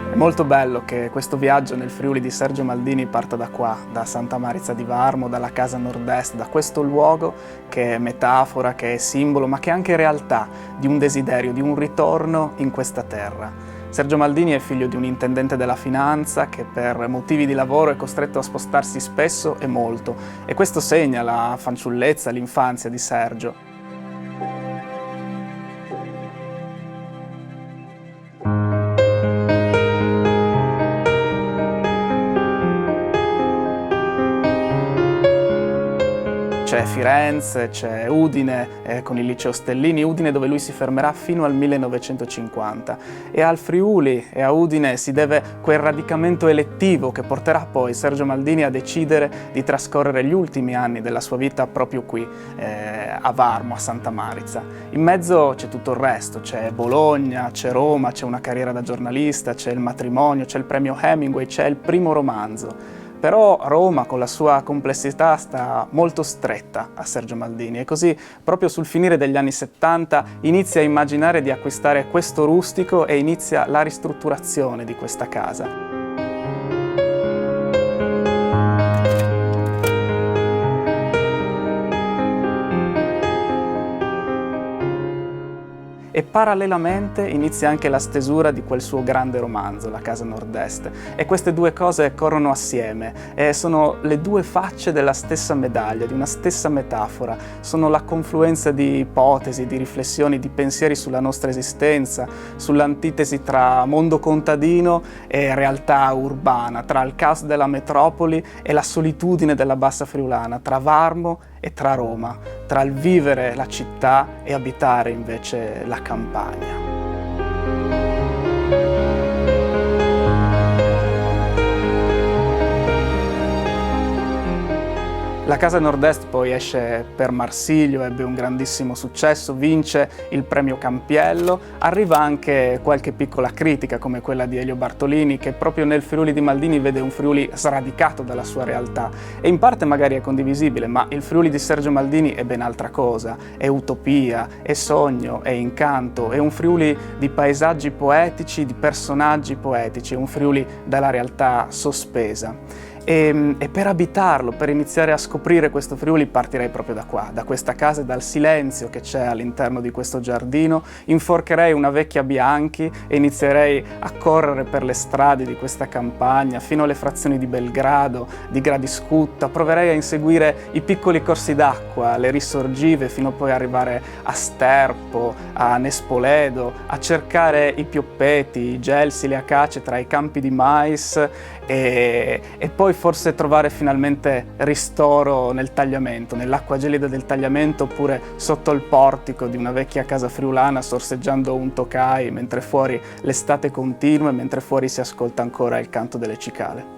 È molto bello che questo viaggio nel Friuli di Sergio Maldini parta da qua, da Santa Marizza di Varmo, dalla casa nord-est, da questo luogo che è metafora, che è simbolo, ma che è anche realtà di un desiderio, di un ritorno in questa terra. Sergio Maldini è figlio di un intendente della finanza che per motivi di lavoro è costretto a spostarsi spesso e molto, e questo segna la fanciullezza, l'infanzia di Sergio. C'è Firenze, c'è Udine con il liceo Stellini, Udine dove lui si fermerà fino al 1950, e al Friuli e a Udine si deve quel radicamento elettivo che porterà poi Sergio Maldini a decidere di trascorrere gli ultimi anni della sua vita proprio qui, a Varmo, a Santa Marizza. In mezzo c'è tutto il resto, c'è Bologna, c'è Roma, c'è una carriera da giornalista, c'è il matrimonio, c'è il premio Hemingway, c'è il primo romanzo. Però Roma, con la sua complessità, sta molto stretta a Sergio Maldini, e così, proprio sul finire degli anni 70, inizia a immaginare di acquistare questo rustico e inizia la ristrutturazione di questa casa. E parallelamente inizia anche la stesura di quel suo grande romanzo, La casa nord-est, e queste due cose corrono assieme, e sono le due facce della stessa medaglia, di una stessa metafora, sono la confluenza di ipotesi, di riflessioni, di pensieri sulla nostra esistenza, sull'antitesi tra mondo contadino e realtà urbana, tra il caos della metropoli e la solitudine della bassa friulana, tra Varmo e tra Roma, tra il vivere la città e abitare invece la campagna. La casa nord-est poi esce per Marsilio, ebbe un grandissimo successo, vince il premio Campiello, arriva anche qualche piccola critica come quella di Elio Bartolini, che proprio nel Friuli di Maldini vede un Friuli sradicato dalla sua realtà, e in parte magari è condivisibile, ma il Friuli di Sergio Maldini è ben altra cosa, è utopia, è sogno, è incanto, è un Friuli di paesaggi poetici, di personaggi poetici, è un Friuli dalla realtà sospesa. E per abitarlo, per iniziare a scoprire questo Friuli, partirei proprio da qua, da questa casa e dal silenzio che c'è all'interno di questo giardino, inforcherei una vecchia Bianchi e inizierei a correre per le strade di questa campagna fino alle frazioni di Belgrado, di Gradiscutta, proverei a inseguire i piccoli corsi d'acqua, le risorgive, fino poi ad arrivare a Sterpo, a Nespoledo, a cercare i pioppeti, i gelsi, le acacie tra i campi di mais, e poi forse trovare finalmente ristoro nel tagliamento, nell'acqua gelida del tagliamento, oppure sotto il portico di una vecchia casa friulana sorseggiando un Tokai, mentre fuori l'estate continua e mentre fuori si ascolta ancora il canto delle cicale.